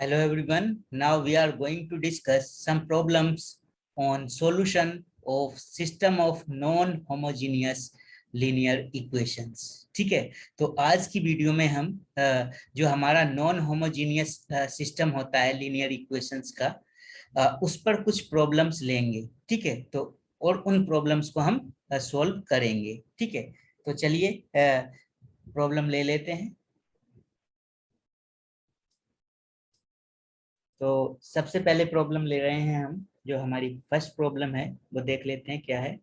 Hello everyone. Now we are going to discuss some problems on solution of system of non-homogeneous linear equations. ठीक है, तो आज की video में हम जो हमारा नॉन होमोजीनियस सिस्टम होता है लिनियर इक्वेशंस का, उस पर कुछ प्रॉब्लम्स लेंगे. ठीक है, तो और उन प्रॉब्लम्स को हम सॉल्व करेंगे. ठीक है, तो चलिए प्रॉब्लम ले लेते हैं. तो सबसे पहले प्रॉब्लम ले रहे हैं हम. जो हमारी फर्स्ट प्रॉब्लम है वो देख लेते हैं क्या है.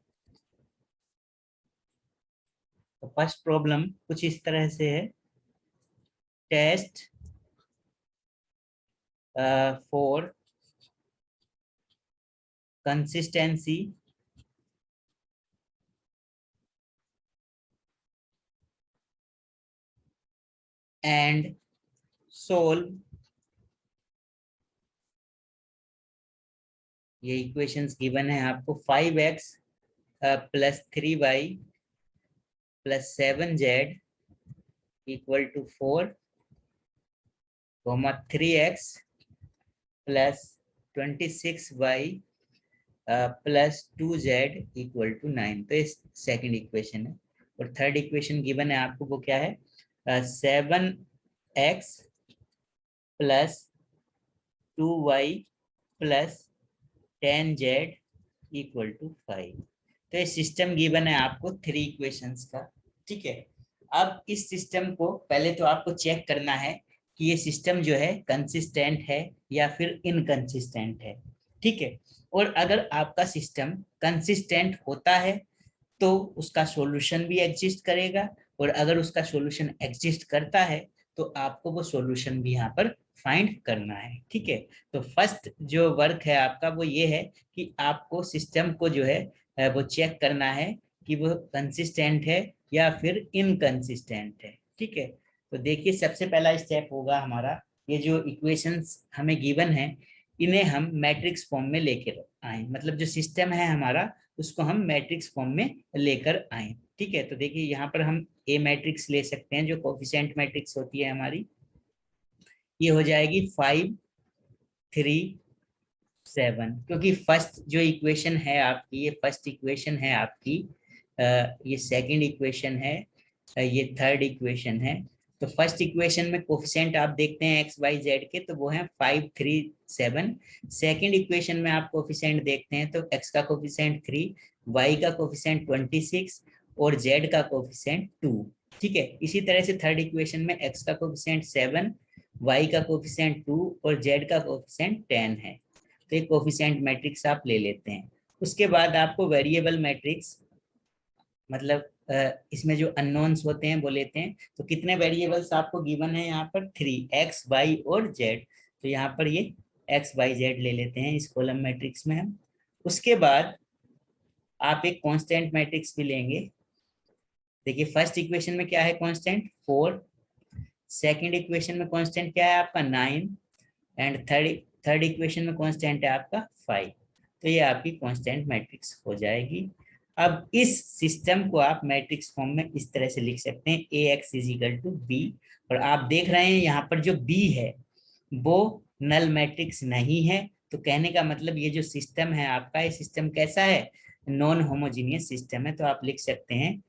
तो फर्स्ट प्रॉब्लम कुछ इस तरह से है. Test for consistency and solve. ये इक्वेशंस गिवन है आपको. 5x plus 3y plus 7z equal to 4, 3x plus 26y plus 2z equal to 9. तो इस सेकंड इक्वेशन है. और थर्ड इक्वेशन गिवन है आपको, वो क्या है? 7x plus 2y plus 10z equal to 5. तो ये सिस्टम गिवन है आपको 3 इक्वेशंस का. ठीक है, अब इस सिस्टम को पहले तो आपको चेक करना है कि ये सिस्टम जो है कंसिस्टेंट है या फिर इनकंसिस्टेंट है. ठीक है, और अगर आपका सिस्टम कंसिस्टेंट होता है तो उसका सॉल्यूशन भी एग्जिस्ट करेगा, और अगर उसका सॉल्यूशन एग्जिस्ट करता है तो आपको वो सॉल्यूशन भी यहाँ पर फाइंड करना है. ठीक है, तो फर्स्ट जो वर्क है आपका वो ये है कि आपको सिस्टम को जो है वो चेक करना है कि वो कंसिस्टेंट है या फिर इनकंसिस्टेंट है. ठीक है, तो देखिए सबसे पहला स्टेप होगा हमारा, ये जो इक्वेशंस हमें गिवन है इन्हें हम मैट्रिक्स फॉर्म में लेकर आए. मतलब जो सिस्टम है हमारा उसको हम मैट्रिक्स फॉर्म में लेकर आए. ठीक है, तो देखिए यहाँ पर हम ए मैट्रिक्स ले सकते हैं जो कोफिशिएंट मैट्रिक्स होती है हमारी. ये हो जाएगी 5 3 7, क्योंकि फर्स्ट जो इक्वेशन है आपकी, ये फर्स्ट इक्वेशन है आपकी, ये सेकंड इक्वेशन है, ये थर्ड इक्वेशन है. तो फर्स्ट इक्वेशन में कोफिशिएंट आप देखते हैं एक्स वाई जेड के, तो वो है 5 3 7. सेकंड इक्वेशन में आप कोफिशिएंट देखते हैं तो एक्स का कोफिशिएंट 3, वाई का कोफिशिएंट 26 और जेड का कोफिशिएंट 2. ठीक है, इसी तरह से थर्ड इक्वेशन में एक्स का कोफिशिएंट 7, वाई का कोफिशिएंट 2 और जेड का कोफिशिएंट 10 है. तो एक कोफिशिएंट मैट्रिक्स आप ले लेते हैं. उसके बाद आपको वेरिएबल मैट्रिक्स, मतलब इसमें जो अननोन्स होते हैं वो लेते हैं. तो कितने वेरिएबल्स आपको गिवन है यहाँ पर? 3, एक्स वाई और जेड. तो यहाँ पर ये एक्स वाई जेड ले लेते हैं इस कॉलम मैट्रिक्स में हम. उसके बाद आप एक कांस्टेंट मैट्रिक्स भी लेंगे. देखिए फर्स्ट इक्वेशन में क्या है? कांस्टेंट 4. सेकंड इक्वेशन में कांस्टेंट क्या है आपका? 9. एंड थर्ड इक्वेशन में कांस्टेंट है आपका 5. तो ये आपकी कांस्टेंट मैट्रिक्स हो जाएगी. अब इस सिस्टम को आप मैट्रिक्स फॉर्म में इस तरह से लिख सकते हैं, A X is equal to B. और आप देख रहे हैं यहाँ पर जो बी है वो नल मैट्रिक्स नहीं है. तो कहने का मतलब ये जो सिस्टम है आपका, ये सिस्टम कैसा है? नॉन होमोजीनियस सिस्टम है. तो आप लिख सकते हैं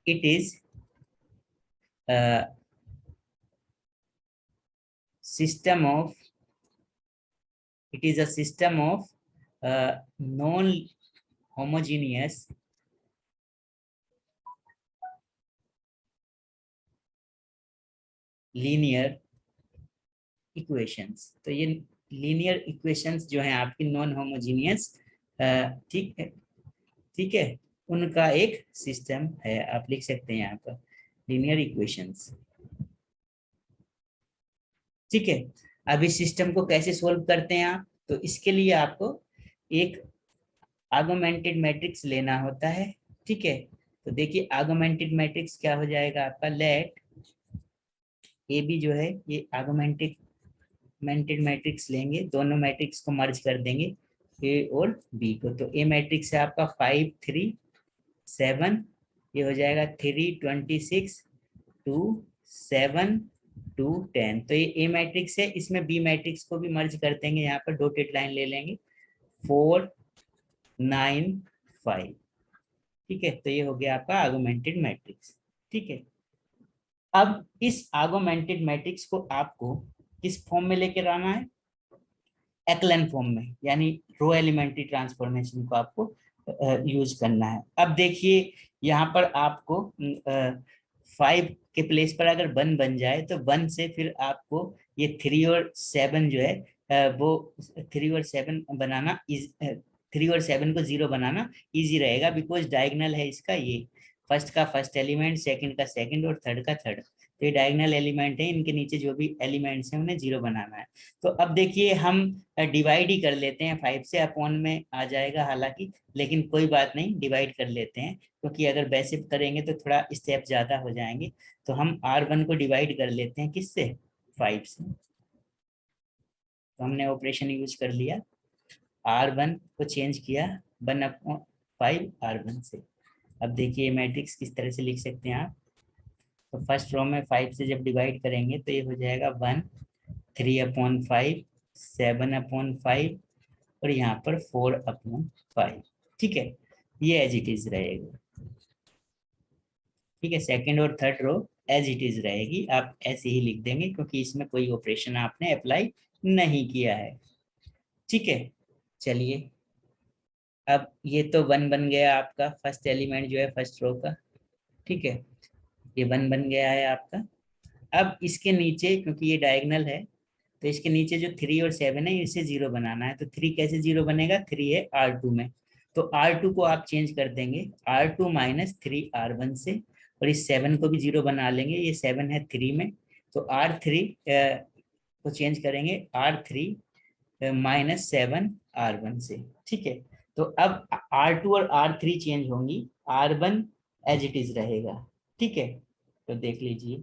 it is system of it is a system of non-homogeneous linear equations. तो ये linear equations जो हैं आपकी नॉन होमोजीनियस, ठीक है, ठीक है, उनका एक सिस्टम है. आप लिख सकते हैं यहाँ पर linear equations. ठीक है, अब इस सिस्टम को कैसे सोल्व करते हैं आप? तो इसके लिए आपको एक आर्गुमेंटेड मैट्रिक्स लेना होता है. ठीक है, तो देखिए आर्गुमेंटेड मैट्रिक्स क्या हो जाएगा आपका? लेट ए बी जो है ये आर्गुमेंटेड मैट्रिक्स लेंगे, दोनों मैट्रिक्स को मर्ज कर देंगे ए और बी को. तो ए मैट्रिक्स है आपका 5 3 7, ये हो जाएगा 3 26 2 7 2 10। तो ये ए मैट्रिक्स है, इसमें बी मैट्रिक्स को भी मर्ज कर देंगे, यहाँ पर डॉटेड लाइन ले लेंगे 4 9 5। ठीक है, तो ये हो गया आपका आर्गुमेंटेड मैट्रिक्स। ठीक है, अब इस आर्गुमेंटेड मैट्रिक्स को आपको किस फॉर्म में लेकर आना है, एक्लन फॉर्म में, यानी रो एलिमेंट्री ट्रांसफॉर्मेशन को आपको यूज करना है। अब देखिए यहाँ पर आपको 5 के प्लेस पर अगर 1 बन जाए तो 1 से फिर आपको ये 3 और 7 जो है वो 3 और 7 बनाना 3 और 7 को 0 बनाना इजी रहेगा, बिकॉज डायगोनल है इसका ये, फर्स्ट का फर्स्ट एलिमेंट, सेकंड का सेकंड और थर्ड का थर्ड। तो ये डायगोनल एलिमेंट है, इनके नीचे जो भी एलिमेंट्स हैं उन्हें 0 बनाना है। तो अब देखिए हम डिवाइड ही कर लेते हैं, 5 से अपॉन में आ जाएगा हालांकि, लेकिन कोई बात नहीं, डिवाइड कर लेते हैं, क्योंकि अगर वैसे करेंगे तो थोड़ा स्टेप ज्यादा हो जाएंगे। तो हम R1 को डिवाइड कर लेते हैं किससे, 5 से। तो हमने ऑपरेशन यूज कर लिया, R1 को चेंज किया 1/5 R1 से। अब देखिए मैट्रिक्स किस तरह से लिख सकते हैं आप। तो फर्स्ट रो में 5 से जब डिवाइड करेंगे तो ये हो जाएगा 1 3/5 7/5 और यहाँ पर 4/5। ठीक है, ये एज इट इज रहेगा। ठीक है, सेकंड और third row as it is रहेगी, आप ऐसे ही लिख देंगे क्योंकि इसमें कोई ऑपरेशन आपने अप्लाई नहीं किया है। ठीक है, चलिए अब ये तो 1 बन गया आपका फर्स्ट एलिमेंट जो है फर्स्ट रो का। ठीक है, ये 1 बन गया है आपका। अब इसके नीचे क्योंकि ये डायगोनल है तो इसके नीचे जो 3 और 7 है इसे 0 बनाना है। तो 3 कैसे 0 बनेगा, 3 है R2 में, तो R2 को आप चेंज कर देंगे R2 माइनस 3R1 से, और इस 7 को भी 0 बना लेंगे, ये 7 है 3 में, तो R3 को चेंज करेंगे R3 माइनस 7R1 से। ठीक है, तो अब R2 और R3 चेंज होंगी, R1 एज इट इज रहेगा। ठीक है, तो देख लीजिए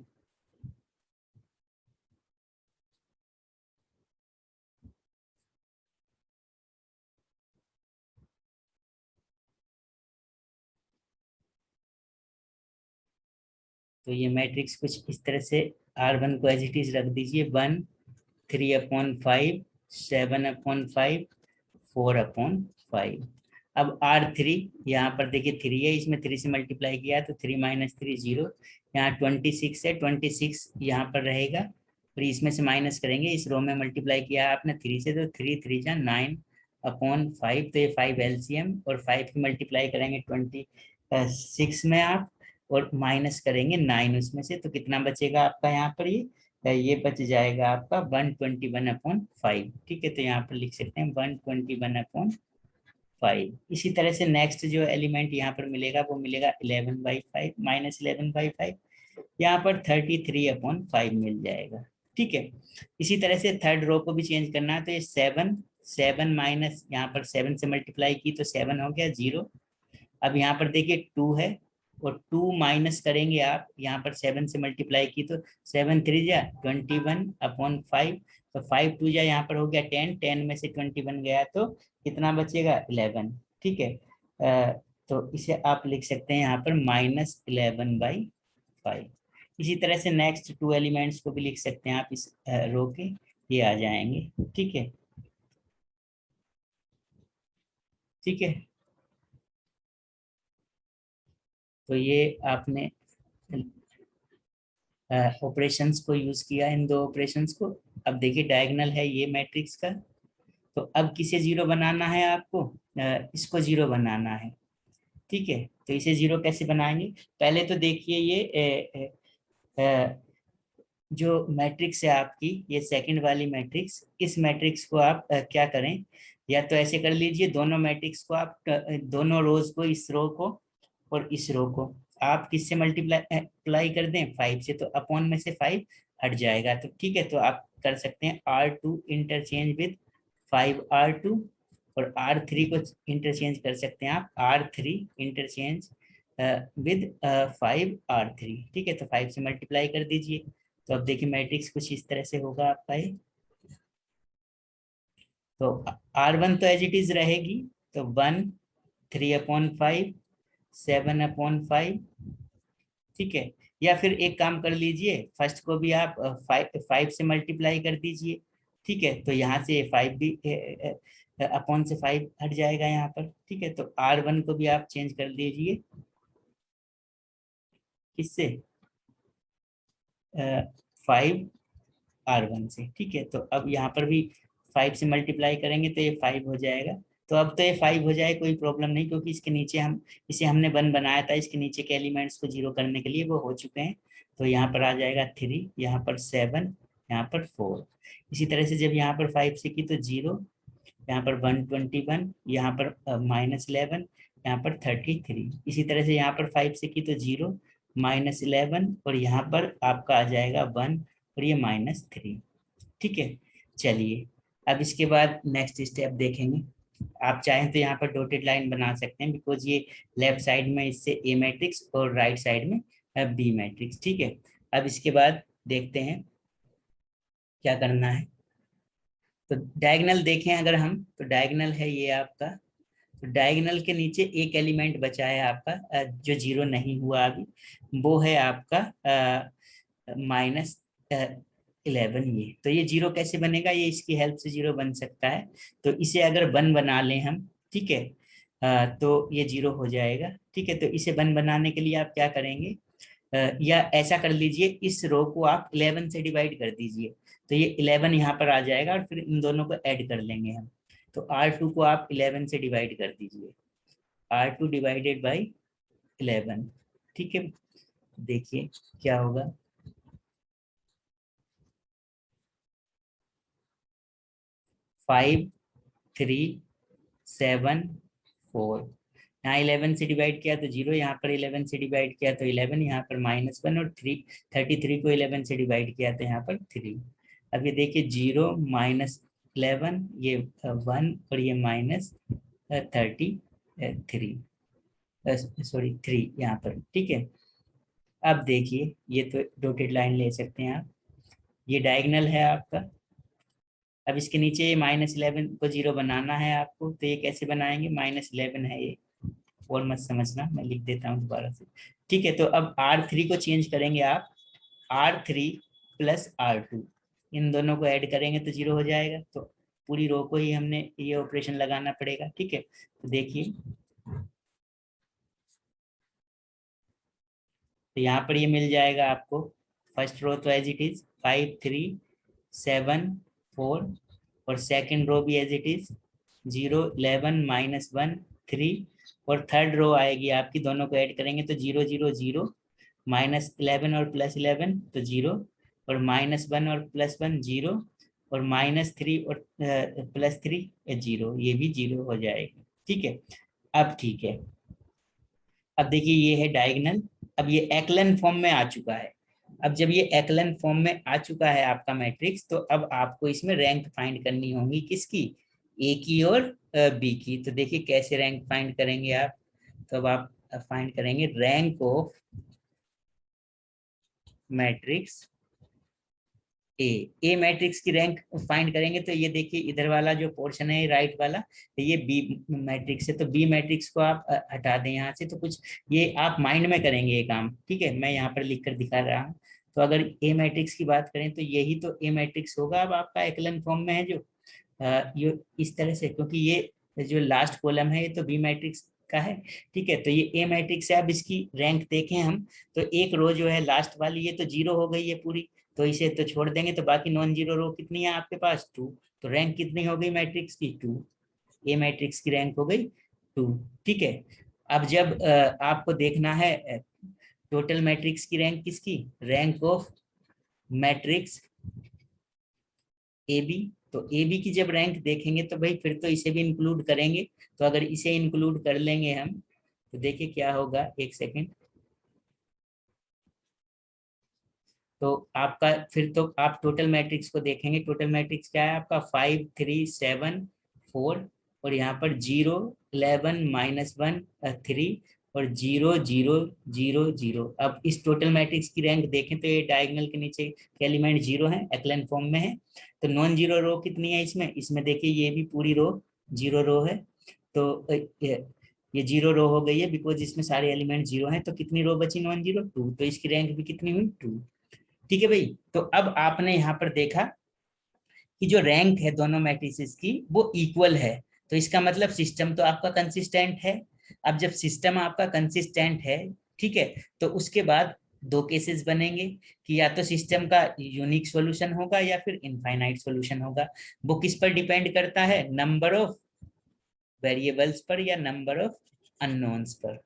तो ये मैट्रिक्स कुछ इस तरह से, R1 को एज इट इज रख दीजिए 1 3/5 7/5 4/5। अब R3 यहाँ पर देखिए 3 है, इसमें 3 से मल्टीप्लाई किया तो 3 माइनस 3 0, यहाँ 26 है, 26 यहाँ पर रहेगा, और इसमें से माइनस करेंगे, इस रो में मल्टीप्लाई किया है आपने 3 से, तो 3 3 जा 9/5, तो ये 5 LCM, और 5 की मल्टीप्लाई करेंगे 26 में आप, और माइनस करेंगे 9 उसमें से, तो कितना बचेगा आपका यहाँ पर, ये बच जाएगा आपका 121/5। ठीक है, तो यहाँ पर लिख सकते हैं 121/5। इसी तरह से नेक्स्ट जो एलिमेंट यहाँ पर मिलेगा वो मिलेगा 11/5 माइनस 11/5, यहाँ पर 33/5 मिल जाएगा। ठीक है, इसी तरह से थर्ड रो को भी चेंज करना है, तो ये 7 7 माइनस, यहाँ पर 7 से मल्टीप्लाई की तो 7 हो गया 0। अब यहाँ पर देखिए 2 है, और 2 माइनस करेंगे आप, यहाँ पर 7 से मल्टीप्लाई की तो 7 3 जा 21/5, तो 5 2 जा यहाँ पर हो गया 10, 10 में से 21 गया तो कितना बचेगा 11। ठीक है, तो इसे आप लिख सकते हैं यहाँ पर -11/5। इसी तरह से नेक्स्ट 2 एलिमेंट्स को भी लिख सकते हैं आप इस रो के, ये आ जाएंगे। ठीक है, ठीक है, तो ये आपने ऑपरेशंस को यूज किया, इन दो ऑपरेशंस को। अब देखिए डायगोनल है ये मैट्रिक्स का, तो अब किसे 0 बनाना है आपको, इसको 0 बनाना है। ठीक है, तो इसे 0 कैसे बनाएंगे, पहले तो देखिए ये जो मैट्रिक्स है आपकी, ये सेकंड वाली मैट्रिक्स, इस मैट्रिक्स को आप क्या करें, या तो ऐसे कर लीजिए, दोनों मैट्रिक्स को आप दोनों रोज को, इस रो को और इस रो को आप किससे मल्टीप्लाई अप्लाई कर दें, 5 से, तो अपॉन में से 5 हट जाएगा। तो ठीक है, तो आप कर सकते हैं R2 इंटरचेंज विद 5R2, और R3 को इंटरचेंज कर सकते हैं आप R3 इंटरचेंज विद 5R3। ठीक है, तो 5 से मल्टीप्लाई कर दीजिए, तो अब देखिए मैट्रिक्स कुछ इस तरह से होगा आपका ये। तो R1 तो एज इट इज रहेगी, तो 1 3/5 7/5 ठीक है। या फिर एक काम कर लीजिए, फर्स्ट को भी आप 5 से मल्टीप्लाई कर दीजिए, ठीक है। तो यहाँ से 5 भी अपॉन से 5 हट जाएगा यहाँ पर, ठीक है। तो R1 को भी आप चेंज कर दीजिए, किससे, 5R1 से, ठीक है। तो अब यहाँ पर भी 5 से मल्टीप्लाई करेंगे तो ये 5 हो जाएगा। तो अब तो ये 5 हो जाए, कोई प्रॉब्लम नहीं, क्योंकि इसके नीचे हम, इसे हमने 1 बनाया था, इसके नीचे के एलिमेंट्स को 0 करने के लिए वो हो चुके हैं। तो यहाँ पर आ जाएगा 3, यहाँ पर 7, यहाँ पर 4। इसी तरह से जब यहाँ पर 5 से की तो 0, यहाँ पर 121, यहाँ पर -11, यहाँ पर 33। इसी तरह से यहाँ पर 5 से की तो 0, -11, और यहाँ पर आपका आ जाएगा 1, और ये -3, ठीक है। चलिए, अब इसके बाद नेक्स्ट स्टेप देखेंगे। आप चाहें तो यहाँ पर डॉटेड लाइन बना सकते हैं, बिकॉज ये लेफ्ट साइड में इससे ए मैट्रिक्स और राइट साइड में बी मैट्रिक्स, ठीक है। अब इसके बाद देखते हैं क्या करना है। तो डायगोनल देखें अगर हम, तो डायगोनल है ये आपका। तो डायगोनल के नीचे एक एलिमेंट बचा है आपका, जो 0 नहीं हुआ अभी, वो है आपका -11। ये तो ये 0 कैसे बनेगा, ये इसकी हेल्प से 0 बन सकता है। तो इसे अगर 1 बना लें हम, ठीक है, तो ये 0 हो जाएगा, ठीक है। तो इसे 1 बनाने के लिए आप क्या करेंगे, या ऐसा कर लीजिए, इस रो को आप 11 से डिवाइड कर दीजिए, तो ये 11 यहाँ पर आ जाएगा, और फिर इन दोनों को ऐड कर लेंगे हम। तो R2 को आप 11 से डिवाइड कर दीजिए, R2 डिवाइडेड बाई 11, ठीक है। देखिए क्या होगा, 5, 3, 7, 4। यहाँ 11 से डिवाइड किया तो 0, यहाँ पर 11 से डिवाइड किया तो 11, यहाँ पर -1, और 33 को 11 से डिवाइड किया तो यहाँ पर 3। अब ये देखिए 0, -11, ये 1, और ये -33, सॉरी 3 यहाँ पर, ठीक है। अब देखिए, ये तो डॉटेड लाइन ले सकते हैं आप, ये डायगोनल है आपका। अब इसके नीचे ये -11 को 0 बनाना है आपको, तो ये कैसे बनाएंगे, -11 है ये, और मत समझना, मैं लिख देता हूँ दोबारा से, ठीक है। तो अब R3 को चेंज करेंगे आप, R3 प्लस R2, इन दोनों को ऐड करेंगे तो 0 हो जाएगा। तो पूरी रो को ही हमने ये ऑपरेशन लगाना पड़ेगा, ठीक है। तो देखिए, तो यहाँ पर ये मिल जाएगा आपको, फर्स्ट रो तो एज इट इज 5, 3, 7, 4, और सेकंड रो भी एज इट इज 0, 11, -1, 3, और थर्ड रो आएगी आपकी, दोनों को ऐड करेंगे तो 0, 0, 0, -11 और +11 तो 0, और -1 और +1 0, और -3 और +3 0, ये भी 0 हो जाएगी, ठीक है। अब ठीक है, अब देखिए ये है डायगोनल। अब ये एक्लन फॉर्म में आ चुका है। अब जब ये एक्लन फॉर्म में आ चुका है आपका मैट्रिक्स, तो अब आपको इसमें रैंक फाइंड करनी होगी, किसकी, ए की और बी की। तो देखिए कैसे रैंक फाइंड करेंगे आप, तो अब आप फाइंड करेंगे rank of matrix A. A matrix की रैंक फाइंड करेंगे, तो ये देखिए इधर वाला जो पोर्शन है राइट वाला, तो ये बी मैट्रिक्स है, तो बी मैट्रिक्स को आप हटा दें यहाँ से। तो कुछ ये आप माइंड में करेंगे ये काम, ठीक है, मैं यहाँ पर लिख कर दिखा रहा हूँ। तो अगर ए मैट्रिक्स की बात करें, तो यही तो ए मैट्रिक्स होगा, अब आपका एक्लन फॉर्म में है जो ये इस तरह से, क्योंकि ये जो लास्ट कॉलम है ये तो बी मैट्रिक्स का है, ठीक है। तो ये ए मैट्रिक्स है। अब इसकी रैंक देखें हम, तो एक रो जो है लास्ट वाली, ये तो 0 हो गई है पूरी, तो इसे तो छोड़ देंगे, तो बाकी नॉन जीरो रो कितनी है आपके पास, 2। तो रैंक कितनी हो गई मैट्रिक्स की, 2। ए मैट्रिक्स की रैंक हो गई 2, ठीक है। अब जब आपको देखना है टोटल मैट्रिक्स की रैंक किसकी, rank of matrix A B. तो ए बी की जब रैंक देखेंगे, तो भाई फिर तो इसे भी इंक्लूड करेंगे। तो अगर इसे इंक्लूड कर लेंगे हम, तो देखिए क्या होगा, एक सेकेंड। तो आपका फिर तो आप टोटल मैट्रिक्स को देखेंगे, टोटल मैट्रिक्स क्या है आपका, 5, 3, 7, 4, और यहाँ पर 0, 11, -1, 3, और 0, 0, 0, 0। अब इस टोटल मैट्रिक्स की रैंक देखें, तो ये डायगोनल के नीचे के एलिमेंट 0 है, एक्लन फॉर्म में है। तो नॉन जीरो रो कितनी है इसमें, इसमें देखिए ये भी पूरी रो 0 रो है। तो ये 0 रो हो गई है बिकॉज इसमें सारे एलिमेंट 0 हैं, तो कितनी रो बची? नॉन जीरो, 2, तो इसकी रैंक भी कितनी हुई? 2। ठीक है भाई, तो अब आपने यहाँ पर देखा कि जो रैंक है दोनों मैट्रिसेस की वो इक्वल है, तो इसका मतलब सिस्टम तो आपका कंसिस्टेंट है। अब जब सिस्टम आपका कंसिस्टेंट है, ठीक है, तो उसके बाद दो केसेस बनेंगे कि या तो सिस्टम का यूनिक सॉल्यूशन होगा या फिर इनफाइनाइट सॉल्यूशन होगा। वो किस पर डिपेंड करता है? नंबर ऑफ वेरिएबल्स पर या नंबर ऑफ अननोन्स पर।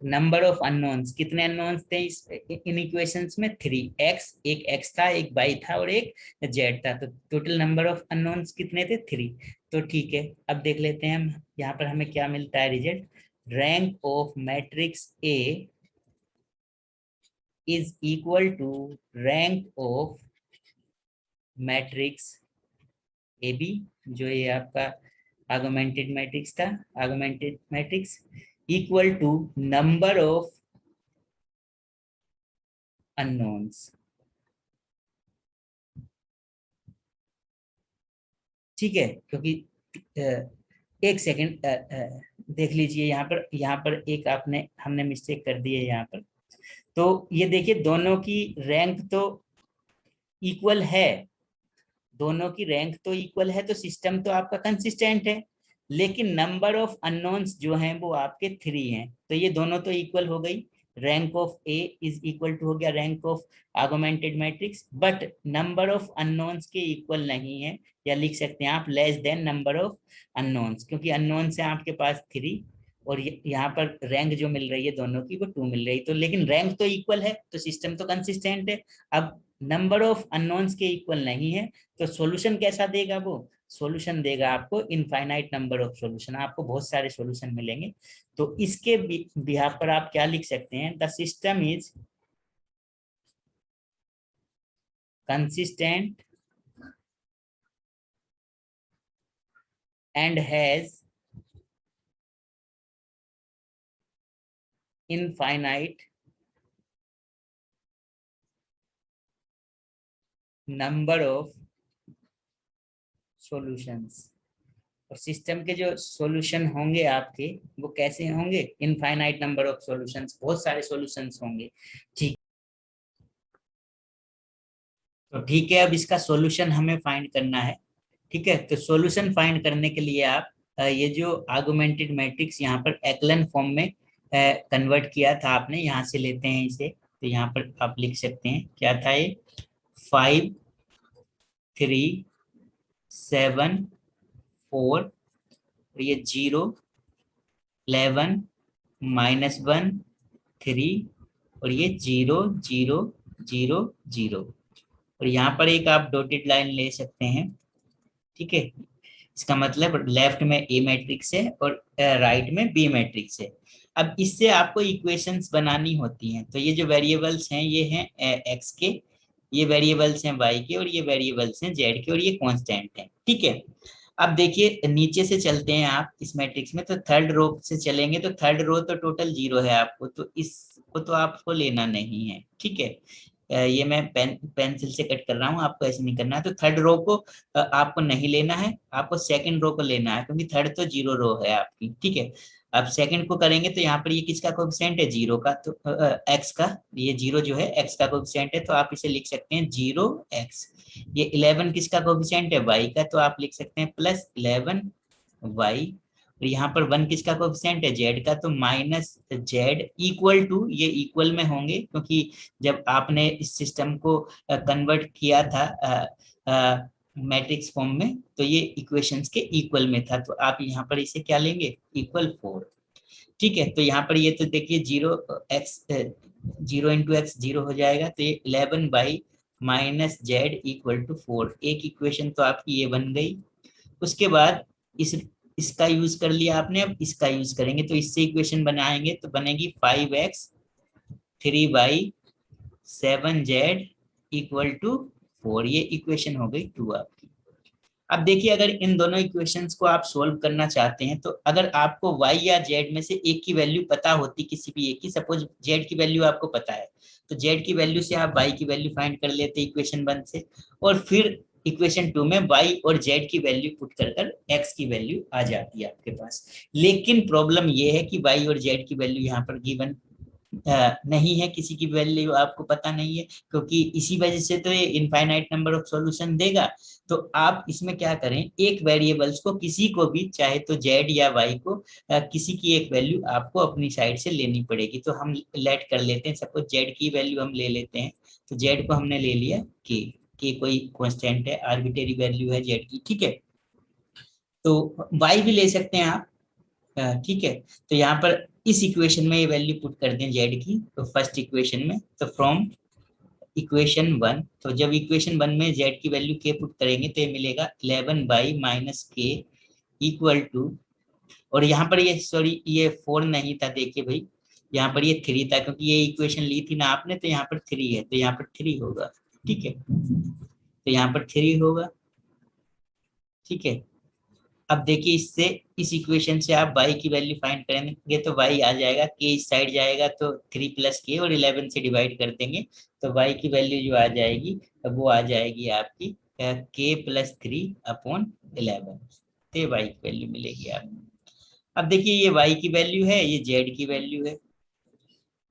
नंबर ऑफ अननोन्स, कितने अननोन्स थे इस इन इक्वेशंस में? 3, एक्स, एक एक्स था, एक वाई था और एक जेड था, तो टोटल नंबर ऑफ अननोन्स कितने थे? 3। तो ठीक है, अब देख लेते हैं हम यहाँ पर हमें क्या मिलता है result. Rank of matrix A is equal to rank of matrix A B, जो ये आपका आर्गुमेंटेड मैट्रिक्स था, augmented matrix equal to number of unknowns. ठीक है, क्योंकि एक सेकंड देख लीजिए यहाँ पर एक आपने हमने मिस्टेक कर दी है यहाँ पर। तो ये देखिए दोनों की रैंक तो इक्वल है, दोनों की रैंक तो इक्वल है, तो सिस्टम तो आपका कंसिस्टेंट है, लेकिन नंबर ऑफ अननोन्स जो हैं वो आपके 3 हैं, तो ये दोनों तो इक्वल हो गई। Rank of A is equal to हो गया rank of augmented matrix, but number of unknowns के इक्वल नहीं है, या लिख सकते हैं आप less than number of unknowns, क्योंकि अननोन्स है आपके पास 3 और यहाँ पर रैंक जो मिल रही है दोनों की वो 2 मिल रही है, तो लेकिन रैंक तो इक्वल है, तो सिस्टम तो कंसिस्टेंट है। अब नंबर ऑफ अननोन्स के इक्वल नहीं है, तो सॉल्यूशन कैसा देगा? वो सॉल्यूशन देगा आपको इनफाइनाइट नंबर ऑफ सॉल्यूशन, आपको बहुत सारे सॉल्यूशन मिलेंगे। तो इसके बिहाफ पर आप क्या लिख सकते हैं? The system is consistent and has infinite number of solutions. और सिस्टम के जो सॉल्यूशन होंगे आपके वो कैसे होंगे? इनफाइनाइट नंबर ऑफ सॉल्यूशंस, बहुत सारे सॉल्यूशंस होंगे। ठीक, तो ठीक है, अब इसका सॉल्यूशन हमें फाइंड करना है। ठीक है, तो सॉल्यूशन फाइंड करने के लिए आप ये जो आर्गुमेंटेड मैट्रिक्स यहाँ पर एक्लन फॉर्म में कन्वर्ट किया था आपने, यहाँ से लेते हैं इसे, तो यहाँ पर आप लिख सकते हैं क्या था ये? 5 3 7 4, और ये 0 11 -1 3, और ये 0 0 0 0, और यहाँ पर एक आप डॉटेड लाइन ले सकते हैं। ठीक है, इसका मतलब लेफ्ट में ए मैट्रिक्स है और राइट में बी मैट्रिक्स है। अब इससे आपको इक्वेशंस बनानी होती हैं, तो ये जो वेरिएबल्स हैं ये हैं एक्स के, ये वेरिएबल्स हैं वाई के, और ये वेरिएबल्स हैं जेड के, और ये कांस्टेंट हैं। ठीक है, अब देखिए नीचे से चलते हैं आप इस मैट्रिक्स में, तो थर्ड रो से चलेंगे, तो थर्ड रो तो टोटल 0 है आपको, तो इसको तो आपको लेना नहीं है। ठीक है, ये मैं पेंसिल से कट कर रहा हूँ, आपको ऐसे नहीं करना है। तो थर्ड रो को आपको नहीं लेना है, आपको सेकंड रो को लेना है, क्योंकि थर्ड तो 0 रो है आपकी। ठीक है, अब सेकंड को करेंगे तो यहाँ पर ये किसका कोएफिशिएंट है? 0 का, तो एक्स का, ये 0 जो है एक्स का कोएफिशिएंट है, तो आप इसे लिख सकते हैं 0x। ये 11 किसका कोएफिशिएंट है? y का, तो आप लिख सकते हैं +11y। और यहाँ पर 1 किसका कोएफिशिएंट है? z का, तो -z इक्वल टू, ये इक्वल में होंगे क्योंकि जब आपने इस सिस्टम को कन्वर्ट किया था मैट्रिक्स फॉर्म में, तो ये इक्वेशंस के इक्वल में था, तो आप यहाँ पर इसे क्या लेंगे? इक्वल 4। ठीक है, तो यहाँ पर ये तो देखिए 0 इंटू एक्स 0 हो जाएगा, तो ये 11 माइनस जेड इक्वल टू 4, एक इक्वेशन तो आपकी ये बन गई। उसके बाद इसका यूज कर लिया आपने, अब इसका यूज करेंगे, तो इससे इक्वेशन बनाएंगे तो बनेगी 5x 3y 7z equal to 4, ये इक्वेशन हो गई 2 आपकी। अब देखिए अगर इन दोनों इक्वेशंस को आप सोल्व करना चाहते हैं, तो अगर आपको y या z में से एक की वैल्यू पता होती, किसी भी एक की, सपोज z की वैल्यू आपको पता है, तो z की वैल्यू से आप y की वैल्यू फाइंड कर लेते इक्वेशन 1 से, और फिर इक्वेशन 2 में y और z की वैल्यू पुट कर कर x की वैल्यू आ जाती है आपके पास। लेकिन प्रॉब्लम ये है कि y और z की वैल्यू यहाँ पर गिवन नहीं है, किसी की वैल्यू आपको पता नहीं है, क्योंकि इसी वजह से तो ये इनफाइनाइट नंबर ऑफ सॉल्यूशन देगा। तो आप इसमें क्या करें, एक वेरिएबल्स को किसी को भी, चाहे तो z या y को, किसी की एक वैल्यू आपको अपनी साइड से लेनी पड़ेगी। तो हम लेट कर लेते हैं, सपोज z की वैल्यू हम ले लेते हैं। तो z को हमने ले लिया k कोई कांस्टेंट है, आर्बिट्रेरी वैल्यू है z की, ठीक है। तो y भी ले सकते हैं आप, ठीक है। तो यहाँ पर इस इक्वेशन में ये वैल्यू पुट कर दें z की, तो फर्स्ट इक्वेशन में, तो फ्रॉम इक्वेशन 1, तो जब इक्वेशन 1 में z की वैल्यू k पुट करेंगे तो ये मिलेगा 11 माइनस के इक्वल टू, और यहाँ पर ये सॉरी ये 4 नहीं था, देखिए भाई यहाँ पर ये 3 था, क्योंकि ये इक्वेशन ली थी ना आपने, तो यहाँ पर 3 है, तो यहाँ पर 3 होगा, ठीक है। तो यहाँ पर 3 होगा, ठीक है। अब देखिए इससे, इस इक्वेशन से आप y की वैल्यू फाइंड करेंगे तो y आ जाएगा, k इस साइड जाएगा तो 3 प्लस के और 11 से डिवाइड कर देंगे, तो y की वैल्यू जो आ जाएगी वो आ जाएगी आपकी k प्लस 3 अपॉन 11, तो y की वैल्यू मिलेगी आपको। अब देखिए ये y की वैल्यू है, ये z की वैल्यू है।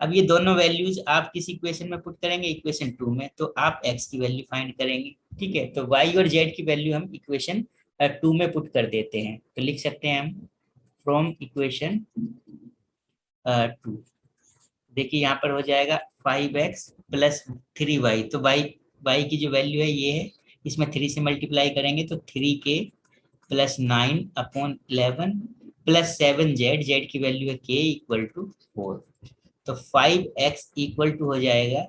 अब ये दोनों वैल्यूज आप किस इक्वेशन में पुट करेंगे, इक्वेशन 2 में, तो आप x की वैल्यू फाइंड करेंगे, ठीक है। तो y और z की वैल्यू हम इक्वेशन 2 में पुट कर देते हैं, तो लिख सकते हैं हम फ्रॉम इक्वेशन 2। देखिए यहाँ पर हो जाएगा 5x प्लस 3y, तो y की जो वैल्यू है ये है, इसमें 3 से मल्टीप्लाई करेंगे तो 3k plus 9 upon 11 plus 7z, z की वैल्यू है k इक्वल टू 4, तो 5x इक्वल टू हो जाएगा,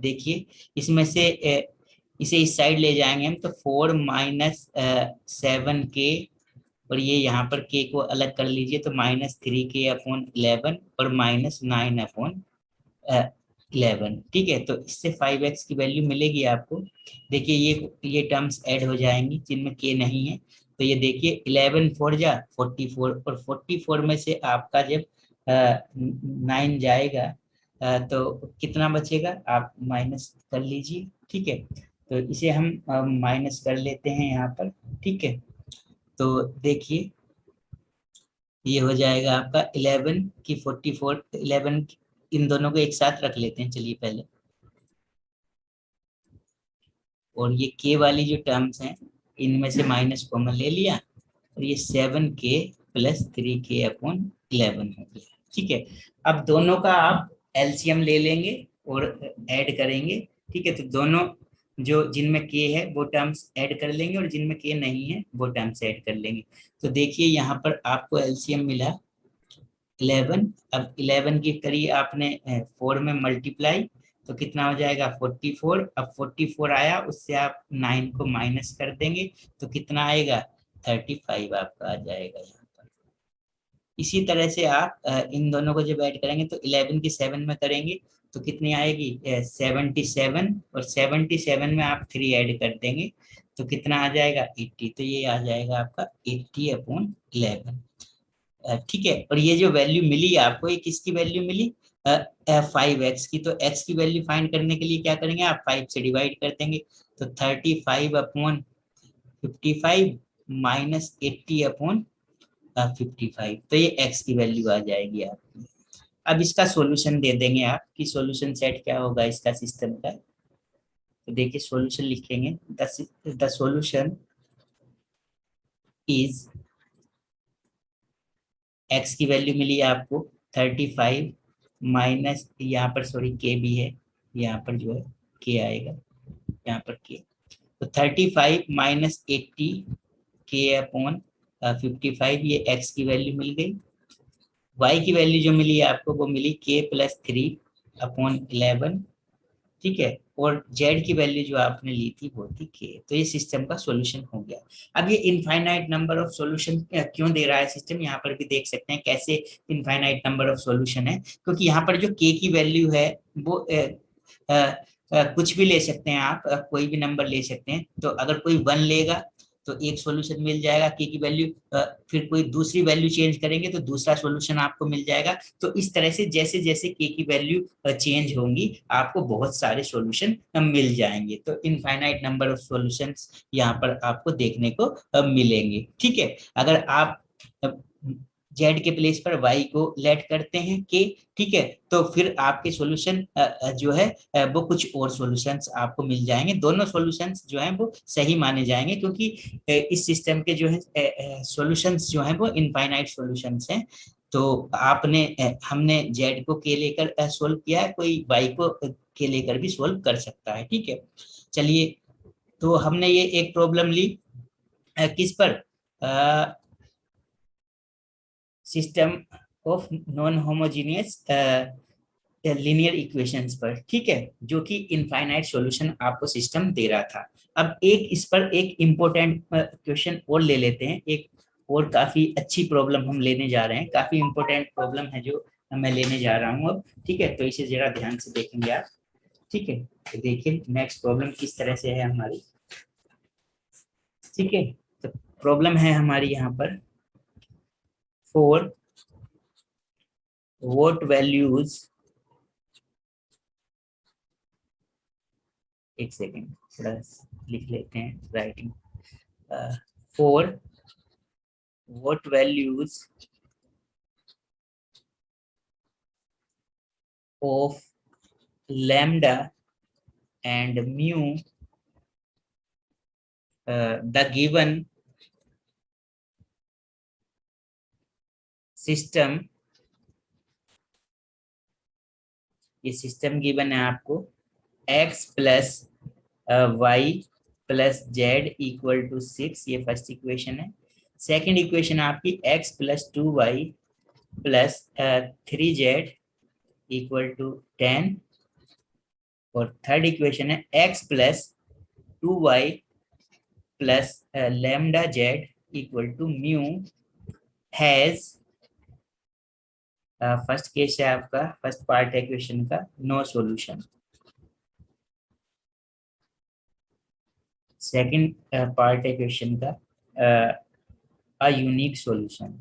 देखिए इसमें से इसे इस साइड ले जाएंगे हम, तो 4 माइनस 7k, और ये यहाँ पर k को अलग कर लीजिए, तो माइनस 3k अपॉन 11 और माइनस 9 अपॉन 11, ठीक है। तो इससे 5x की वैल्यू मिलेगी आपको। देखिए ये टर्म्स ऐड हो जाएंगी जिनमें k नहीं है, तो ये देखिए 11 4 जा 44, और 44 में से आपका जब 9 जाएगा तो कितना बचेगा, आप माइनस कर लीजिए, ठीक है। तो इसे हम माइनस कर लेते हैं यहाँ पर, ठीक है। तो देखिए ये हो जाएगा आपका 11 की 44, 11 इन दोनों को एक साथ रख लेते हैं, चलिए पहले, और ये के वाली जो टर्म्स हैं इनमें से माइनस कॉमन ले लिया, और ये 7k प्लस 3k अपॉन 11 हो गया, ठीक है। अब दोनों का आप एलसीएम ले लेंगे और ऐड करेंगे, ठीक है। तो दोनों जो जिनमें k है वो टर्म्स ऐड कर लेंगे, और जिनमें k नहीं है वो टर्म्स ऐड कर लेंगे। तो देखिए यहाँ पर आपको एलसीएम मिला 11, अब 11 की करिए आपने 4 में मल्टीप्लाई, तो कितना हो जाएगा 44, अब 44 आया, उससे आप 9 को माइनस कर देंगे, तो कितना आएगा 35 आपका आ जाएगा यहाँ पर। इसी तरह से आप इन दोनों को जब ऐड करेंगे तो 11 की 7 में करेंगे तो कितनी आएगी 77, और 77 में आप 3 ऐड कर देंगे तो कितना आ जाएगा 80, तो ये आ जाएगा आपका 80 अपॉन 11, ठीक है। और ये जो वैल्यू मिली आपको, ये किसकी वैल्यू मिली, 5x की। तो x की वैल्यू फाइंड करने के लिए क्या करेंगे, आप 5 से डिवाइड कर देंगे, तो 35 अपॉन 55 माइनस 80 अपॉन 55, तो ये x की वैल्यू आ जाएगी आपकी। अब इसका सॉल्यूशन दे देंगे आप कि सॉल्यूशन सेट क्या होगा इसका सिस्टम का। तो देखिए सॉल्यूशन लिखेंगे, द सॉल्यूशन इज, x की वैल्यू मिली है आपको 35 माइनस, यहाँ पर सॉरी k भी है, यहाँ पर जो है k आएगा, यहाँ पर k, तो 35 माइनस 80 k अपॉन 55, ये x की वैल्यू मिल गई। y की वैल्यू जो मिली है आपको वो मिली k प्लस 3 अपॉन 11, ठीक है। और z की वैल्यू जो आपने ली थी वो थी k, तो ये सिस्टम का सॉल्यूशन हो गया। अब ये इनफाइनाइट नंबर ऑफ सॉल्यूशन क्यों दे रहा है सिस्टम, यहाँ पर भी देख सकते हैं कैसे इनफाइनाइट नंबर ऑफ सॉल्यूशन है, क्योंकि यहाँ पर जो k की वैल्यू है वो कुछ भी ले सकते हैं आप, कोई भी नंबर ले सकते हैं। तो अगर कोई 1 लेगा तो एक सॉल्यूशन मिल जाएगा के की वैल्यू, फिर कोई दूसरी वैल्यू चेंज करेंगे तो दूसरा सॉल्यूशन आपको मिल जाएगा। तो इस तरह से जैसे जैसे के की वैल्यू चेंज होंगी आपको बहुत सारे सॉल्यूशन मिल जाएंगे। तो इनफाइनाइट नंबर ऑफ सॉल्यूशंस यहाँ पर आपको देखने को मिलेंगे। ठीक है, अगर आप जेड के प्लेस पर वाई को लेट करते हैं के, ठीक है, तो फिर आपके सॉल्यूशन जो है वो कुछ और सॉल्यूशंस आपको मिल जाएंगे। दोनों सॉल्यूशंस जो हैं वो सही माने जाएंगे, क्योंकि इस सिस्टम के जो है सॉल्यूशंस जो हैं वो इनफाइनाइट सॉल्यूशंस हैं। तो आपने हमने जेड को के लेकर सोल्व किया है, कोई वाई को के लेकर भी सोल्व कर सकता है। ठीक है, चलिए, तो हमने ये एक प्रॉब्लम ली किस पर, system of non homogeneous linear equations पर। ठीक है, जो कि इनफाइनाइट सॉल्यूशन आपको सिस्टम दे रहा था। अब एक इस पर एक इम्पोर्टेंट क्वेश्चन और ले लेते हैं, एक और काफी अच्छी प्रॉब्लम हम लेने जा रहे हैं, काफी इम्पोर्टेंट प्रॉब्लम है जो मैं लेने जा रहा हूँ अब। ठीक है, तो इसे जरा ध्यान से देखेंगे आप। ठीक है, तो देखिए नेक्स्ट प्रॉब्लम किस तरह से है हमारी। ठीक है, तो प्रॉब्लम है हमारी यहाँ पर, फोर what values, एक सेकेंड थोड़ा लिख लेते हैं writing, four what values of lambda and mu, the given system, ये सिस्टम गिवन है आपको, x plus y plus z equal to 6, ये फर्स्ट इक्वेशन है। सेकंड इक्वेशन आपकी x plus 2y plus 3z equal to 10, और third equation है x plus 2y plus lambda z equal to mu has, first case है आपका, first part है question का, no solution. Second part है question का, a unique solution.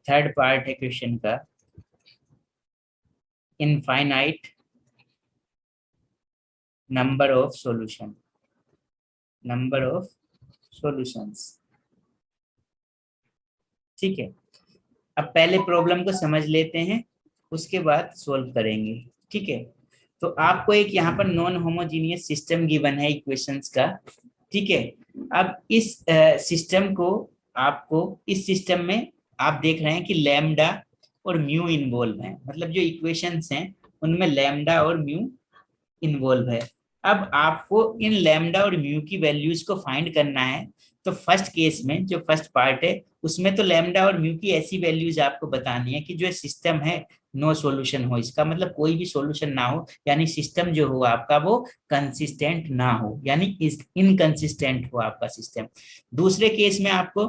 Third part है question का, infinite number of solution, number of solutions. ठीक है, अब पहले प्रॉब्लम को समझ लेते हैं, उसके बाद सोल्व करेंगे। ठीक है, तो आपको एक यहाँ पर नॉन होमोजीनियस सिस्टम गिवन है इक्वेशंस का। ठीक है, अब इस सिस्टम को, आपको इस सिस्टम में आप देख रहे हैं कि लैम्डा और म्यू इन्वॉल्व हैं, मतलब जो इक्वेशंस हैं उनमें लैम्डा और म्यू इन्वॉल्व है। अब आपको इन लैम्डा और म्यू की वैल्यूज को फाइंड करना है। तो फर्स्ट केस में जो फर्स्ट पार्ट है उसमें तो लैम्डा और म्यू की ऐसी वैल्यूज आपको बतानी है कि जो सिस्टम है नो सॉल्यूशन हो, इसका मतलब कोई भी सॉल्यूशन ना हो, यानी सिस्टम जो हो आपका वो कंसिस्टेंट ना हो, यानी इनकंसिस्टेंट हो आपका सिस्टम। दूसरे केस में आपको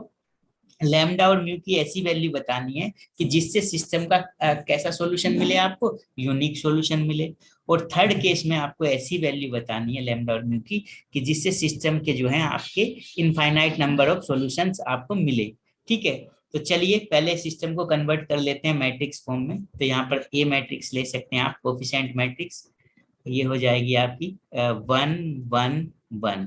लैम्डा और म्यू की ऐसी वैल्यू बतानी है कि जिससे सिस्टम का कैसा सॉल्यूशन मिले, आपको यूनिक सॉल्यूशन मिले। और थर्ड केस में आपको ऐसी वैल्यू बतानी है लैम्डा और म्यू की कि जिससे सिस्टम के जो है आपके इनफाइनाइट नंबर ऑफ सॉल्यूशंस आपको मिले। ठीक है, तो चलिए पहले सिस्टम को कन्वर्ट कर लेते हैं मैट्रिक्स फॉर्म में। तो यहाँ पर ए मैट्रिक्स ले सकते हैं आप, कोफिशिएंट मैट्रिक्स। ये हो जाएगी आपकी 1 1 1।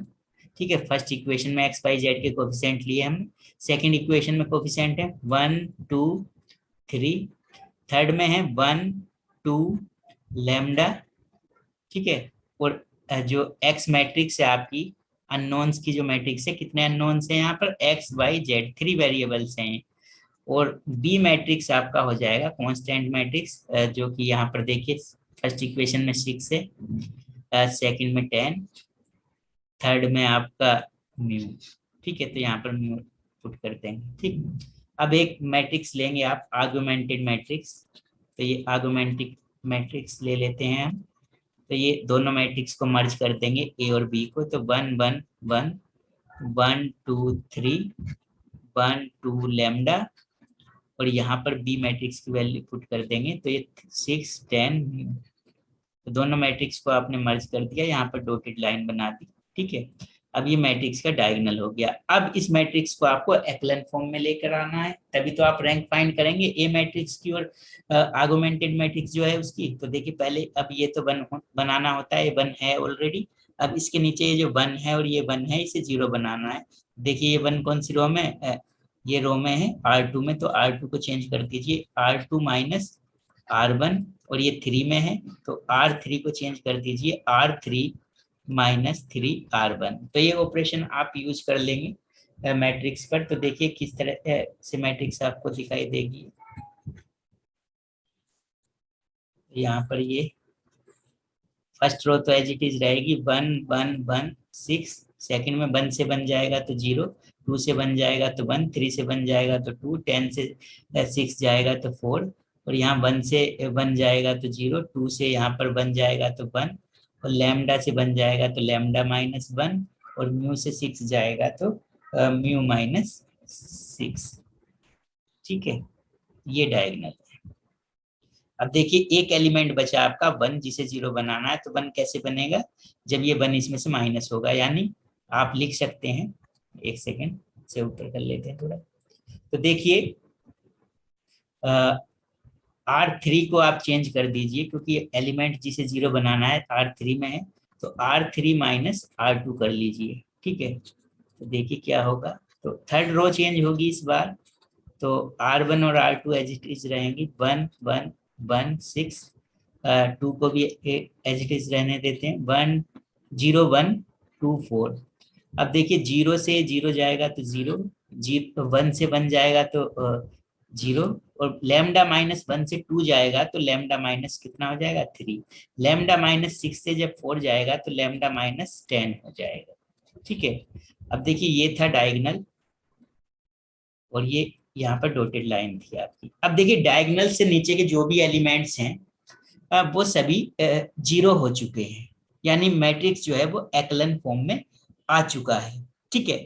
ठीक है, फर्स्ट इक्वेशन में एक्स वाई जेड के कोफिशिएंट लिए हमने, सेकंड इक्वेशन में कोफिशिएंट है 1 2 3, थर्ड में है 1 2 लैम्डा। ठीक है, और जो एक्स मैट्रिक्स है आपकी, अननोन्स की जो मैट्रिक्स है, कितने अननोन्स हैं यहाँ पर, एक्स वाई जेड, 3 वेरिएबल्स हैं। और बी मैट्रिक्स आपका हो जाएगा कांस्टेंट मैट्रिक्स, जो कि यहाँ पर देखिए फर्स्ट इक्वेशन में 6 है, सेकंड में 10, थर्ड में आपका म्यू। ठीक है, तो यहाँ पर म्यू पुट करते हैं। ठीक, अब एक मैट्रिक्स लेंगे आप, आर्गुमेंटेड मैट्रिक्स। तो ये आर्गुमेंटेड मैट्रिक्स ले लेते हैं हम। तो ये दोनों मैट्रिक्स को मर्ज कर देंगे ए और बी को, तो 1 1 1, 1 2 3, 1 2 लैम्डा, और यहाँ पर बी मैट्रिक्स की वैल्यू पुट कर देंगे, तो ये 6 10 म्यू। तो दोनों मैट्रिक्स को आपने मर्ज कर दिया, यहाँ पर डॉटेड लाइन बना दी, ठीक है। अब ये मैट्रिक्स का डायगोनल हो गया। अब इस मैट्रिक्स को आपको एक्लन फॉर्म में लेकर आना है, तभी तो आप रैंक फाइंड करेंगे ए मैट्रिक्स की और आर्गुमेंटेड मैट्रिक्स जो है उसकी। तो देखिए पहले अब ये तो बनाना होता है, ये वन है ऑलरेडी। अब इसके नीचे ये जो वन है और ये वन है, इसे जीरो बनाना है। देखिए ये वन कौन सी रो में ये रो में है R2 में, तो R2 को चेंज कर दीजिए R2 माइनस R1, और ये 3 में है तो R3 को चेंज कर दीजिए R3 माइनस 3R1। तो ये ऑपरेशन आप यूज कर लेंगे मैट्रिक्स पर। तो देखिए किस तरह से मैट्रिक्स आपको दिखाई देगी। यहाँ पर ये फर्स्ट रो तो एज इट इज रहेगी 1 1 1 6, सेकंड में 1 से बन जाएगा तो 0, 2 से बन जाएगा तो 1, 3 से बन जाएगा तो 2, 10 से 6 जाएगा तो 4, और यहाँ 1 से बन जाएगा तो 0, 2 से यहाँ पर बन जाएगा तो 1, और लैम्डा से बन जाएगा तो लैम्डा माइनस 1, और म्यू से 6 जाएगा तो म्यू माइनस 6, ठीक है। ये डायगोनल। अब देखिए एक एलिमेंट बचा आपका 1, जिसे 0 बनाना है। तो 1 कैसे बनेगा, जब ये 1 इसमें से माइनस होगा, यानी आप लिख सकते हैं, एक सेकेंड से ऊपर कर लेते हैं थोड़ा। तो देखिए R3 को आप चेंज कर दीजिए, क्योंकि एलिमेंट जिसे 0 बनाना है R3 में है, तो R3 माइनस R2 कर लीजिए, ठीक है। तो देखिए क्या होगा, तो थर्ड रो चेंज होगी इस बार। तो R1 और R2 एज इट इज रहेंगी, 1 1 1 6, 2 को भी एज इट इज रहने देते हैं, 1 0 1 2 4। अब देखिए 0 से 0 जाएगा तो 0, 1 से 1 जाएगा तो 0, और लैम्डा माइनस 1 से 2 जाएगा तो लैम्डा माइनस कितना हो जाएगा 3, लैम्डा माइनस 6 से जब 4 जाएगा तो लैम्डा माइनस 10 हो जाएगा, ठीक है। अब देखिए ये था डायगोनल, और ये यहाँ पर डॉटेड लाइन थी आपकी। अब देखिए डायगोनल से नीचे के जो भी एलिमेंट्स हैं वो सभी जीरो हो चुके हैं, यानी मैट्रिक्स जो है वो एक्लन फॉर्म में आ चुका है, ठीक है।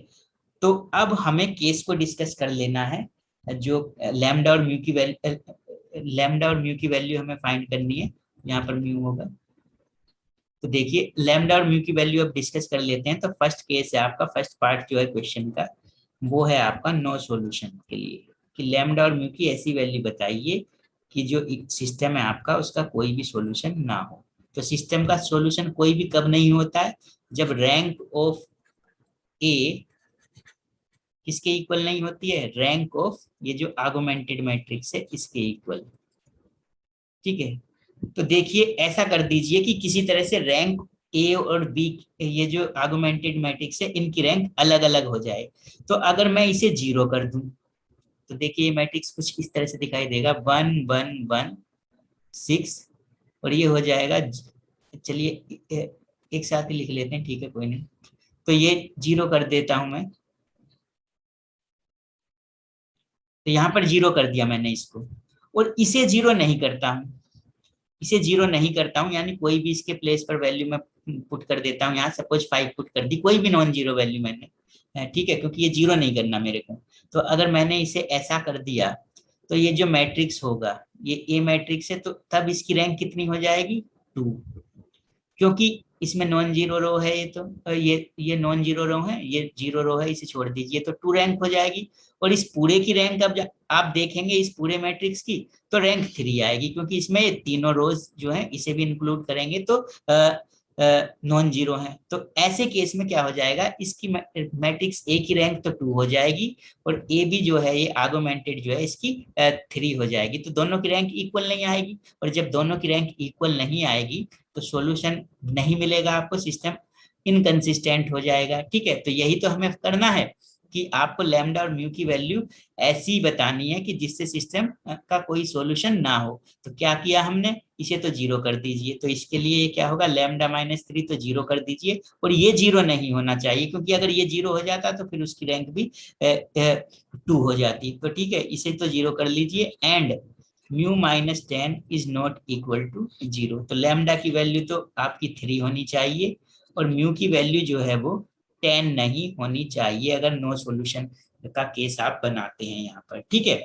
तो अब हमें केस को डिस्कस कर लेना है, जो लैम्डा और म्यू की वैल्यू, लैम्डा और म्यू की वैल्यू हमें फाइंड करनी है। यहाँ पर म्यू होगा, तो देखिए लैम्डा और म्यू की वैल्यू अब डिस्कस कर लेते हैं। तो फर्स्ट केस है आपका, फर्स्ट पार्ट जो है क्वेश्चन का, वो है आपका नो सॉल्यूशन के लिए, कि लैम्डा और म्यू की ऐसी वैल्यू बताइए कि जो सिस्टम है आपका उसका कोई भी सॉल्यूशन ना हो। तो सिस्टम का सॉल्यूशन कोई भी कब नहीं होता है, जब रैंक ऑफ ए किसके इक्वल नहीं होती है, रैंक ऑफ ये जो आर्गुमेंटेड मैट्रिक्स है इसके इक्वल, ठीक है। तो देखिए ऐसा कर दीजिए कि किसी तरह से रैंक ए और बी, ये जो आर्गुमेंटेड मैट्रिक्स है इनकी रैंक अलग अलग हो जाए। तो अगर मैं इसे 0 कर दूं, तो देखिए ये मैट्रिक्स कुछ इस तरह से दिखाई देगा, 1 1 1 6, और ये हो जाएगा, चलिए एक साथ ही लिख लेते हैं, ठीक है कोई नहीं। तो ये 0 कर देता हूं मैं, तो यहाँ पर 0 कर दिया मैंने इसको, और इसे 0 नहीं करता हूँ, इसे 0 नहीं करता हूँ, यानी कोई भी इसके प्लेस पर वैल्यू मैं पुट कर देता हूँ। यहाँ सपोज 5 पुट कर दी, कोई भी नॉन जीरो वैल्यू मैंने, ठीक है, क्योंकि ये 0 नहीं करना मेरे को। तो अगर मैंने इसे ऐसा कर दिया, तो ये जो मैट्रिक्स होगा ये ए मैट्रिक्स है, तो तब इसकी रैंक कितनी हो जाएगी 2, क्योंकि इसमें नॉन जीरो रो है, ये तो ये नॉन जीरो रो है, ये जीरो रो है, इसे छोड़ दीजिए तो 2 रैंक हो जाएगी। और इस पूरे की रैंक अब आप देखेंगे इस पूरे मैट्रिक्स की, तो रैंक 3 आएगी, क्योंकि इसमें ये तीनों रोज जो है इसे भी इंक्लूड करेंगे तो नॉन जीरो है। तो ऐसे केस में क्या हो जाएगा, इसकी मैट्रिक्स ए की रैंक तो 2 हो जाएगी, और ए भी जो है ये आर्गुमेंटेड जो है इसकी 3 हो जाएगी। तो दोनों की रैंक इक्वल नहीं आएगी, और जब दोनों की रैंक इक्वल नहीं आएगी तो सॉल्यूशन नहीं मिलेगा आपको, सिस्टम इनकंसिस्टेंट हो जाएगा, ठीक है। तो यही तो हमें करना है कि आपको लैम्डा और म्यू की वैल्यू ऐसी बतानी है कि जिससे सिस्टम का कोई सॉल्यूशन ना हो। तो क्या किया हमने, इसे तो 0 कर दीजिए, तो इसके लिए क्या होगा, लैम्डा माइनस 3 तो 0 कर दीजिए, और ये 0 नहीं होना चाहिए, क्योंकि अगर ये 0 हो जाता तो फिर उसकी रैंक भी 2 हो जाती। तो ठीक है, इसे तो 0 कर लीजिए, and mu minus 10 is not equal to 0। तो लैम्डा की वैल्यू तो आपकी 3 होनी चाहिए, और म्यू की वैल्यू जो है वो 10 नहीं होनी चाहिए, अगर नो सॉल्यूशन का केस आप बनाते हैं यहाँ पर, ठीक है।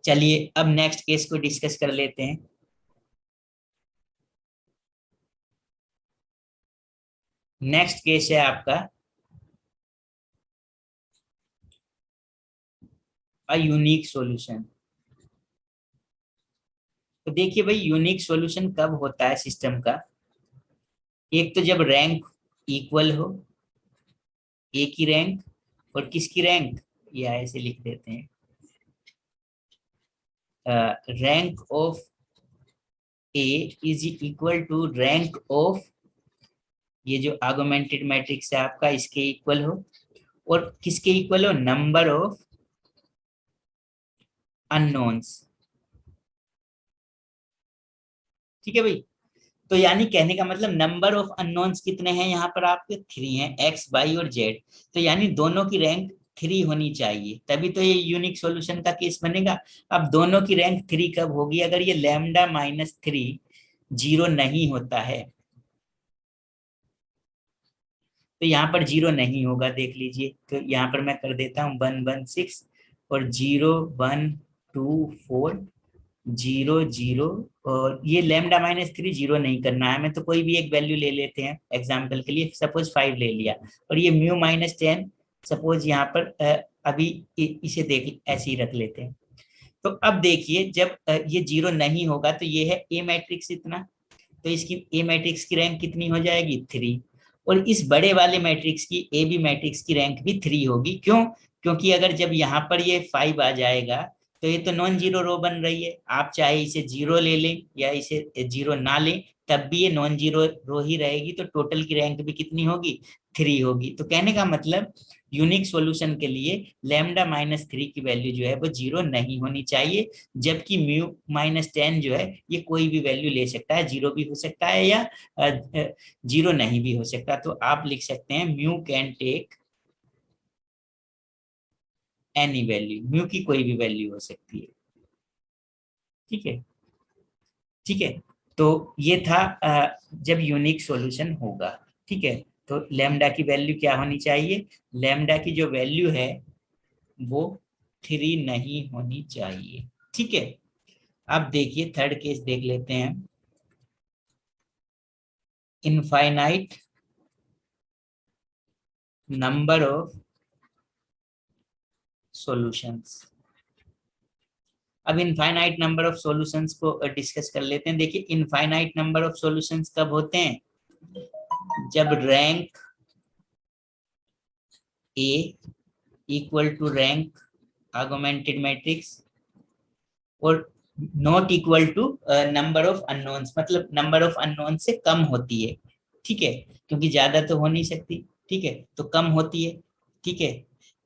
चलिए अब नेक्स्ट केस को डिस्कस कर लेते हैं। नेक्स्ट केस है आपका अ यूनिक सॉल्यूशन। तो देखिए भाई, यूनिक सॉल्यूशन कब होता है सिस्टम का? एक तो जब रैंक इक्वल हो, ए की रैंक और किसकी रैंक, या ऐसे लिख देते हैं, rank of A is equal to rank of, ये जो आर्गुमेंटेड मैट्रिक्स है आपका, इसके इक्वल हो। और किसके इक्वल हो? Number of unknowns. ठीक है भाई। तो यानी कहने का मतलब नंबर ऑफ अननोन्स कितने हैं यहाँ पर आपके? 3 हैं, एक्स वाई और जेड। तो यानी दोनों की रैंक 3 होनी चाहिए, तभी तो ये यूनिक सॉल्यूशन का केस बनेगा। अब दोनों की रैंक 3 कब होगी? अगर ये लैम्डा माइनस 3 जीरो नहीं होता है, तो यहाँ पर जीरो नहीं होगा, देख लीजिए। तो यहाँ पर मैं कर देता हूँ 1 1 6 और 0 1 2 4 0 0। और ये लेमडा माइनस 3 जीरो नहीं करना है हमें, तो कोई भी एक वैल्यू ले लेते हैं एग्जाम्पल के लिए, सपोज 5 ले लिया। और ये म्यू माइनस 10 सपोज यहाँ पर अभी इसे देख ऐसे ही रख लेते हैं। तो अब देखिए, जब ये जीरो नहीं होगा तो ये है ए मैट्रिक्स इतना, तो इसकी ए मैट्रिक्स की रैंक कितनी हो जाएगी? 3। और इस बड़े वाले मैट्रिक्स की, ए बी मैट्रिक्स की रैंक भी 3 होगी। क्यों? क्योंकि अगर जब यहाँ पर ये 5 आ जाएगा तो ये तो नॉन जीरो रो बन रही है। आप चाहे इसे जीरो ले लें या इसे जीरो ना लें, तब भी ये नॉन जीरो रो ही रहेगी, तो टोटल की रैंक भी कितनी होगी? 3 होगी। तो कहने का मतलब यूनिक सॉल्यूशन के लिए लेमडा माइनस 3 की वैल्यू जो है वो जीरो नहीं होनी चाहिए। जबकि म्यू माइनस 10 जो है ये कोई भी वैल्यू ले सकता है, जीरो भी हो सकता है या जीरो नहीं भी हो सकता। तो आप लिख सकते हैं mu can take any value, mu की कोई भी वैल्यू हो सकती है। ठीक है, ठीक है। तो ये था जब यूनिक सॉल्यूशन होगा। ठीक है। तो लेमडा की वैल्यू क्या होनी चाहिए? लेमडा की जो वैल्यू है वो 3 नहीं होनी चाहिए। ठीक है। अब देखिए थर्ड केस देख लेते हैं। Infinite number of solutions. अब इनफाइनाइट नंबर ऑफ सॉल्यूशंस को डिस्कस कर लेते हैं। देखिए, इनफाइनाइट नंबर ऑफ सॉल्यूशंस कब होते हैं? जब rank A equal to rank augmented matrix और not equal to number of unknowns, मतलब नंबर ऑफ अननोन से कम होती है। ठीक है, क्योंकि ज्यादा तो हो नहीं सकती। ठीक है, तो कम होती है। ठीक है,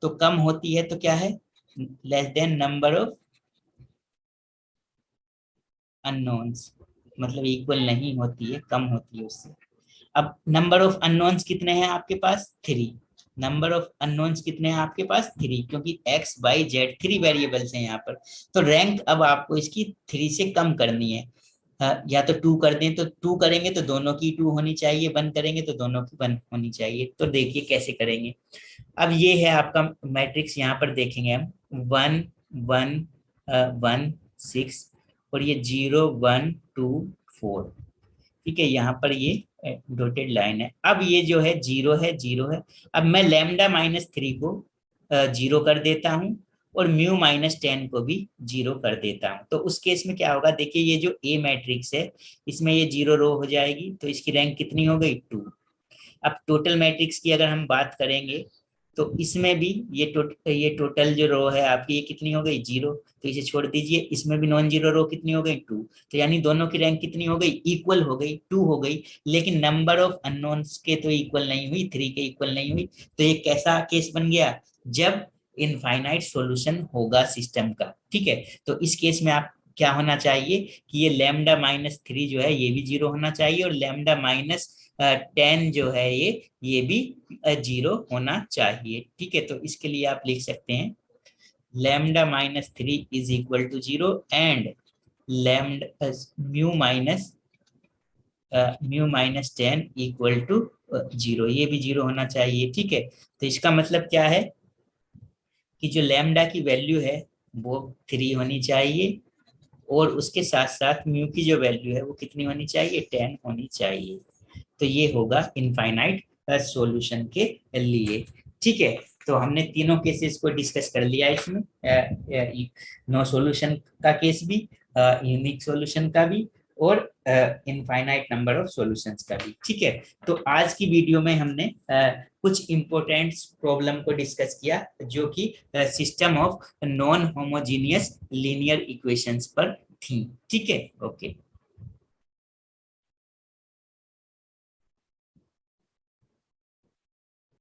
तो कम होती है तो क्या है? Less than number of unknowns, मतलब इक्वल नहीं होती है, कम होती है उससे। अब नंबर ऑफ अननोन्स कितने हैं आपके पास? 3। नंबर ऑफ अननोन्स कितने हैं आपके पास? 3, क्योंकि एक्स वाई जेड 3 वेरिएबल्स हैं यहाँ पर। तो रैंक अब आपको इसकी 3 से कम करनी है। या तो 2 कर दें, तो 2 करेंगे तो दोनों की 2 होनी चाहिए, 1 करेंगे तो दोनों की 1 होनी चाहिए। तो देखिए कैसे करेंगे। अब ये है आपका मैट्रिक्स, यहाँ पर देखेंगे हम 1 1 1 6 और ये 0 1 2 4। ठीक है, यहाँ पर ये डॉटेड लाइन है। अब ये जो है जीरो है, जीरो है। अब मैं लेमडा माइनस 3 को जीरो कर देता हूँ और म्यू माइनस 10 को भी जीरो कर देता हूँ। तो उस केस में क्या होगा? देखिए, ये जो ए मैट्रिक्स है इसमें ये जीरो रो हो जाएगी, तो इसकी रैंक कितनी हो गई? 2। अब टोटल मैट्रिक्स की अगर हम बात करेंगे तो इसमें भी ये टोटल जो रो है आपकी, ये कितनी हो गई? 0। तो इसे छोड़ दीजिए, इसमें भी नॉन जीरो रो कितनी हो गई? 2। तो यानी दोनों की रैंक कितनी हो गई? इक्वल हो गई, 2 हो गई। लेकिन नंबर ऑफ अननोन्स के तो इक्वल नहीं हुई, 3 के इक्वल नहीं हुई। तो ये कैसा केस बन गया? जब इनफाइनाइट सॉल्यूशन होगा सिस्टम का। ठीक है, तो इस केस में आप क्या होना चाहिए कि ये लेमडा माइनस 3 जो है ये भी जीरो होना चाहिए, और लेमडा माइनस 10 जो है ये भी जीरो होना चाहिए। ठीक है, तो इसके लिए आप लिख सकते हैं lambda minus 3 is equal to zero and lambda mu minus 10 equal to zero, ये भी जीरो होना चाहिए। ठीक है, तो इसका मतलब क्या है कि जो लैम्डा की वैल्यू है वो 3 होनी चाहिए, और उसके साथ साथ म्यू की जो वैल्यू है वो कितनी होनी चाहिए? 10 होनी चाहिए। तो ये होगा इनफाइनाइट सॉल्यूशन के लिए। ठीक है, तो हमने तीनों केसेस को डिस्कस कर लिया इसमें, नो सॉल्यूशन का केस भी, यूनिक सॉल्यूशन का भी, और इनफाइनाइट नंबर ऑफ सॉल्यूशंस का भी। ठीक है, तो आज की वीडियो में हमने कुछ इंपॉर्टेंट प्रॉब्लम को डिस्कस किया जो कि system of non homogeneous linear equations पर थी। ठीक है, ओके।